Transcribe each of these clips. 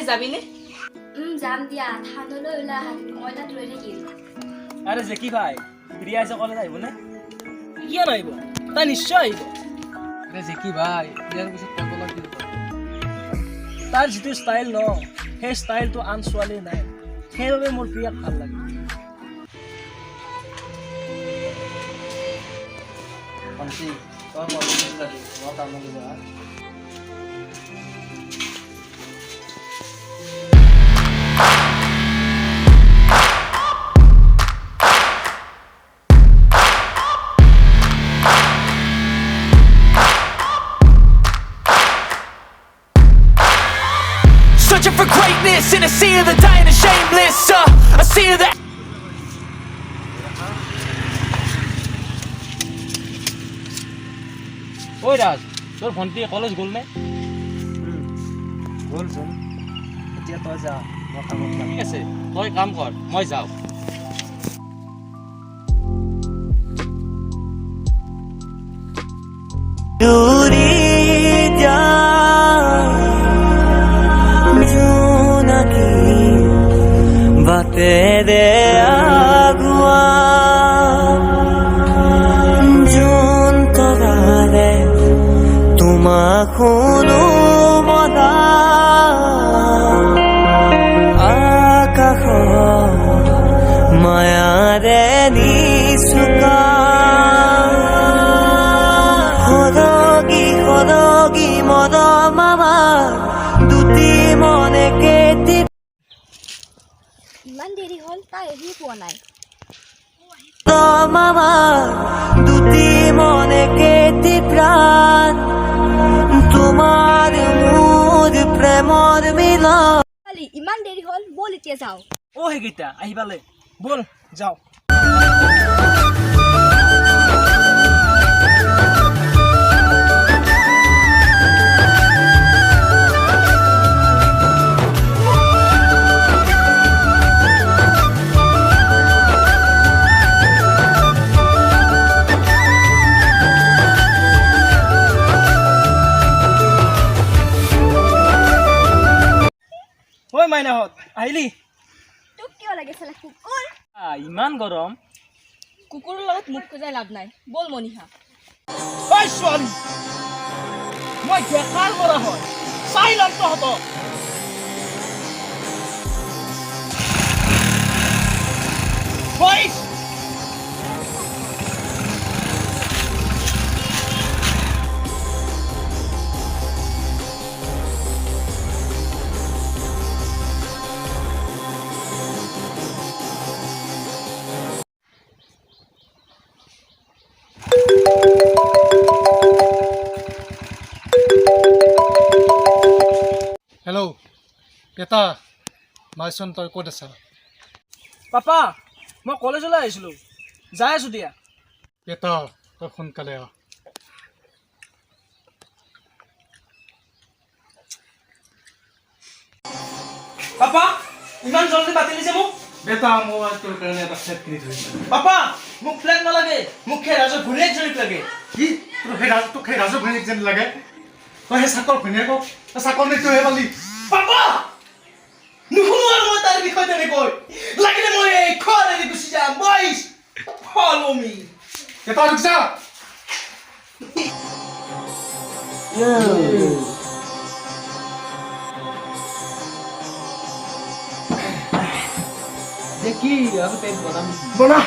যাবিনে যাম দিয়া থানলৈ ওলা মই তাত ৰৈ থাকিম আরে জেকি ভাই প্রিয়া এসে কলেজ আইব না কিয় নাইব তাই নিশ্চয় আইব আরে জেকি ভাই প্রিয়ার পিছত কত লাগিব তার যেটো স্টাইল ন সেই স্টাইলটো আন ছোৱালীৰ নাই সেইবাবে মোৰ প্ৰিয়াক ভাল লাগে পন্তি তোর কলেজ যাবি মই কামলৈ যা Searching for greatness in a sea of the dying and shameless a sea of the ওই রাজ তোর ভন্টি কলেজ গ'ল নে বল শুন এতিয়া তই যা মই কামত যাম ঠিক আছে তই কাম কৰ মই যাওঁ दूरी जा की बातें दे आगुआ जून तो गाले तुम खूनु मदा आकाश माया दे निसुका hodagi modo mama duti mone keti ইমান দেৰি হ'ল তাই আহি পোৱা নাই to mama duti mone keti pran tumar mood premor mila কালি ইমান দেৰি হ'ল বল এতিয়া যাও ও হে গীতা আহিবালে বল যাও ওই মাইনাহত আহিলি তোক কিয় লাগে চালা কুকুৰ ইমান গৰম কুকুৰৰ লগত মুখ খোজাই লাভ নাই বল মনিহা ওই ছোৱালী মই দেখাৰ পৰা হয় চাই ল'ম তহঁতক বইছ হেল্ল' এটা মাইচন তই ক'ত আছা পাপা মই কলেজলৈ আহিছিলোঁ যাই আছোঁ দিয়া এটা তই সোনকালে আহ পাপা ইমান জলদি মাতি দিছে মোক বেটা মই তোৰ কাৰণে এটা ফ্লেট কিনি থৈছোঁ পাপা মোক ফ্লেট নালাগে মোক সেই ৰাজৰ ঘূৰিয়ে জড়িত লাগে কি তোৰ তোক সেই ৰাজু ভৈনীক যেন লাগে তই সেই চাকৰ ভৈনীয়েকক তই চাকৰ নে তইহে পালি পাপা নুশুনো আৰু মই তাৰ বিষয়ে তেনেকৈ লাগিলে মই এই ঘৰ এৰি গুচি যাম বইছ ফলো মি এটা ৰুক যা দেখি আৰু পেট বনাম বনা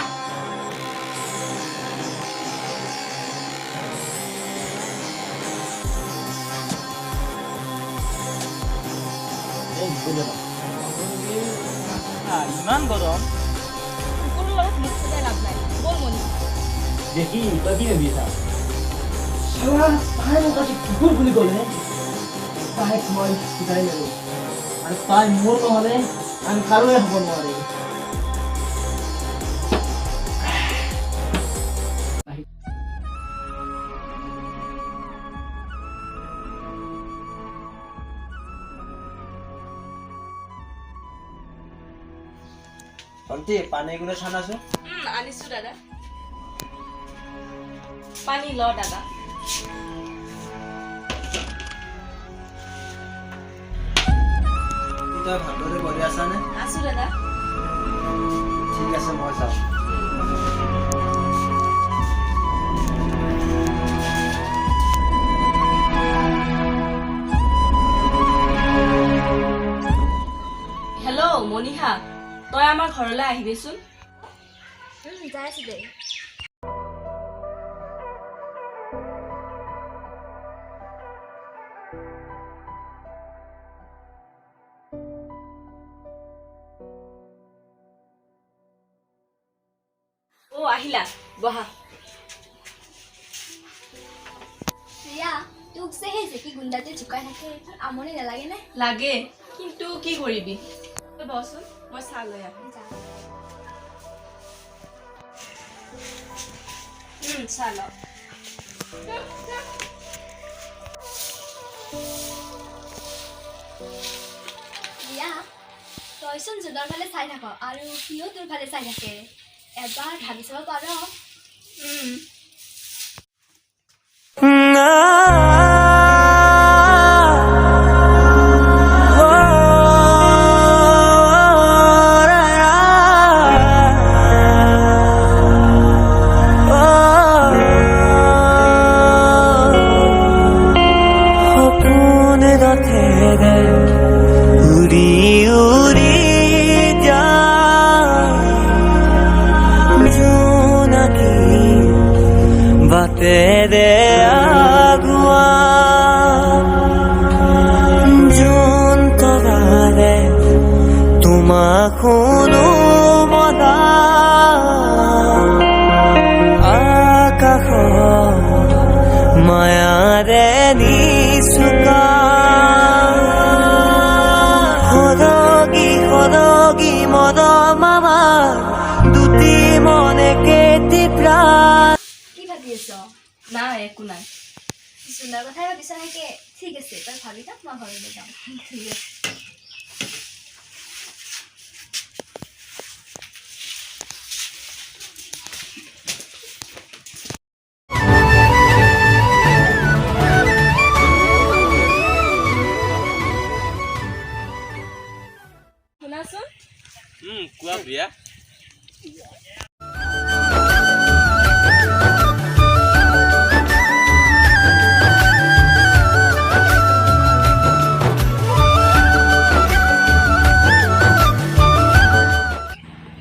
ইমান গৰম কুকুৰৰ লগত মুখ খোজাই লাভ নাই বল মনিহা দেখি তই কি ভাবিছা চালা তাই মোক আজি কুকুৰ বুলি ক'লে তাইক মই শিকাই ল'লোঁ আৰু তাই মোৰ নহ'লে আন কাৰোৱে হ'ব নোৱাৰে ভন্টি পানী এগুলো ছানাছো আনিছোঁ দাদা পানী ল দাদা তই ভালদৰে কৰি আছানে? আছো দাদা। ঠিক আছে মই যাওঁ। হেল্ল' মনিষা, তই আমাৰ ঘৰলৈ আহিবিচোন। যাই আছো দে। আহিলা, বহা। প্ৰিয়া, তোক যে সেই জেকি গুণ্ডাটোৱে জোকাই থাকে, আমনি নালাগে নে? লাগে, কিন্তু কি কৰিবি। তই বহচোন, মই চাহ লৈ আহোঁ। চাহ ল। প্ৰিয়া, তইচোন জোনৰ ফালে চাই থাক আৰু সিও তোৰ ফালে চাই থাকে। এবাৰ ভাবি চাব পাৰ। तेरे आगुआ जोन तोरारे तुम्हाखुनु मदा आकाश मायारे निसुका সদগী মদ মামা দুটি মনে কেটি প্ৰাণ। কি ভাবি আছ? নাই, একো নাই। জোনৰ কথাই ভাবিছ নেকি? ঠিক আছে, তই ভাবি থাক, মই ঘৰলৈ যাওঁ। ঠিক আছে। শুনাচোন। কোৱা প্ৰিয়া।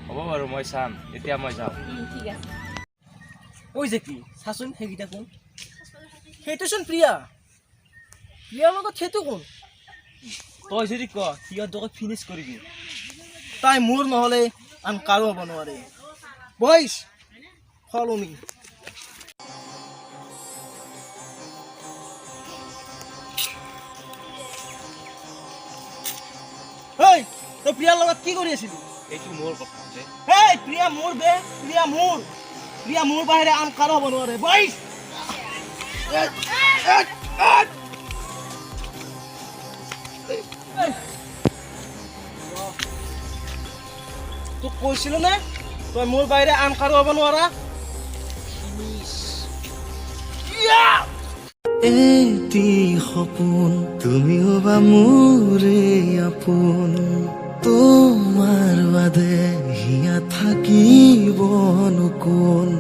হ'ব বাৰু, মই চাম। এতিয়া মই যাওঁ। ঠিক আছে। ঐ জেকি, চাচোন সেইকেইটা কোন? সেইটোচোন প্ৰিয়া। প্ৰিয়াৰ লগত সেইটো কোন? তই যদি ক সিহঁত দুটাক ফিনিছ কৰিবি। তাই মোৰ নহ'লে আন কাৰো হ'ব নোৱাৰে। বইজ, ফলো মি। তই প্ৰিয়াৰ লগত কি কৰি আছিলি? এইটো মোৰ কথা যে। প্ৰিয়া মোৰ বে, প্ৰিয়া মোৰ। প্ৰিয়া মোৰ বাহিৰে আন কাৰো হ'ব নোৱাৰে। বইজ, তোক কৈছিলো নে তই মোৰ বাহিৰে আন কাৰো হ'ব নোৱাৰা? এটি সপোন তুমি হবা মোৰে আপোন তোমাৰ বাদে হিয়া থাকিব কোন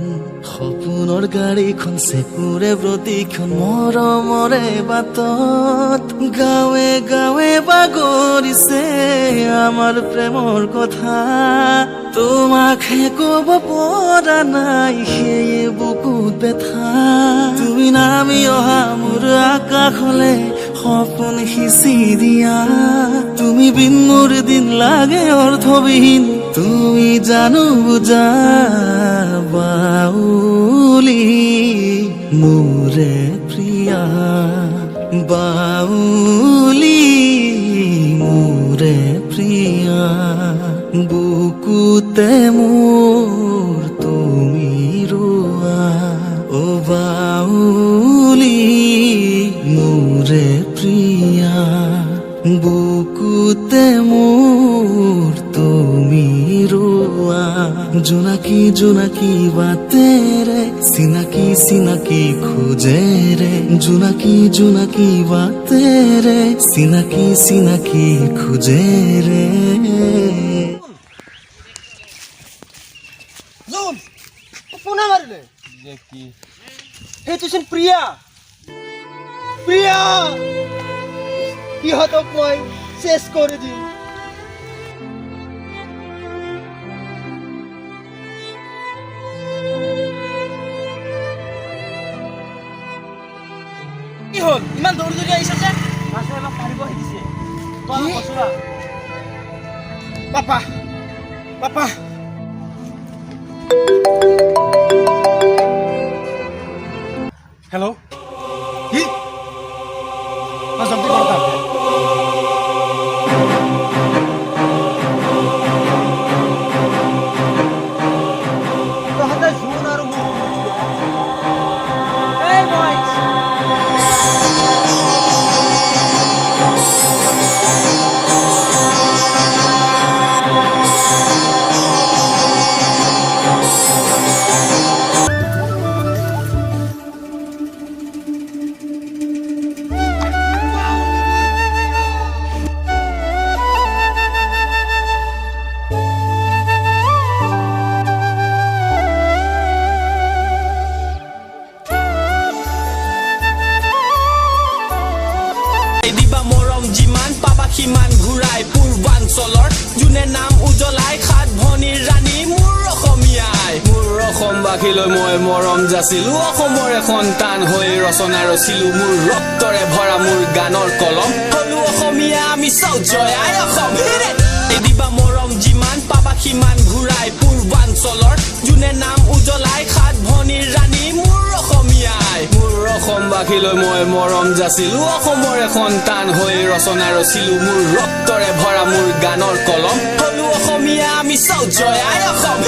সপোনৰ গাড়ীখন চেকুৰে প্ৰতিখন মৰমৰে বাটত গাঁৱে গাঁৱে বাগৰিছে আমাৰ প্ৰেমৰ কথা তোমাকহে ক'ব পৰা নাই সেয়ে বুকুত বেথা তুমি নামি অহা মোৰ আকাশলে সপোন সিঁচি দিয়া তুমি বিন মোৰ দিন লাগে অৰ্থবিহীন তুমি জানো বুজা বাউলি মোৰে প্ৰিয়া বাউলি মোৰে প্ৰিয়া বুকুতে মোৰ তুমি ৰোৱা ও বাউলি মোৰে প্ৰিয়া বুকুতে মোৰ তুমি ৰোৱা জোনাকি জোনাকি বাতেৰে চিনাকি চিনাকি খোজে ৰে জোনাকি জোনাকি বাতেৰে চিনাকি চিনাকি খোজে ৰে জোন কোনে মাৰিলে যে কি সেইটোচোন প্ৰিয়া প্ৰিয়া ইহঁতক মই চেছ কৰি দিম কি হ'ল ইমান দৌৰি দৌৰি আহিছে যে মাছে আমাক মাৰিব আহিছে তই আমাক বচোৱা পাপা পাপা হেল্ল' কি জলদি কৰক তহঁতে জোন আৰু এই বয়স দিবা মৰম যিমান পাবা সিমান ঘূৰাই পূৰ্বাঞ্চলৰ যোনে নাম উজ্বলাই সাত ভনীৰ ৰাণী মোৰ অসমীয়াই মোৰ অসমবাসীলৈ মই মৰম যাচিলো অসমৰে সন্তান হৈ ৰচনা ৰচিলো মোৰ ৰক্তৰে ভৰা মোৰ গানৰ কলম হলো অসমীয়া আমি চাও জয় আই অসম দিবা মৰম যিমান পাবা সিমান ঘূৰাই পূৰ্বাঞ্চলৰ যোনে নাম উজ্বলাই সাত ভনীৰ ৰাণী মোৰ অসমীয়াই মোৰ অসমবাসীলৈ মই মৰম যাচিলো অসমৰে সন্তান হৈ ৰচনা ৰচিলো মোৰ ৰক্তৰে ভৰা মোৰ গানৰ কলম হলো অসমীয়া আমি চাও জয় আই অসম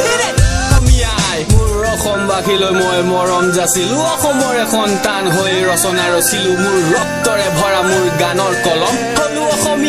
অসমীয়াই মোৰ অসমবাসীলৈ মই মৰম যাচিলো অসমৰে সন্তান হৈ ৰচনা ৰচিলো মোৰ ৰক্তৰে ভৰা মোৰ গানৰ কলম হলো অসমীয়া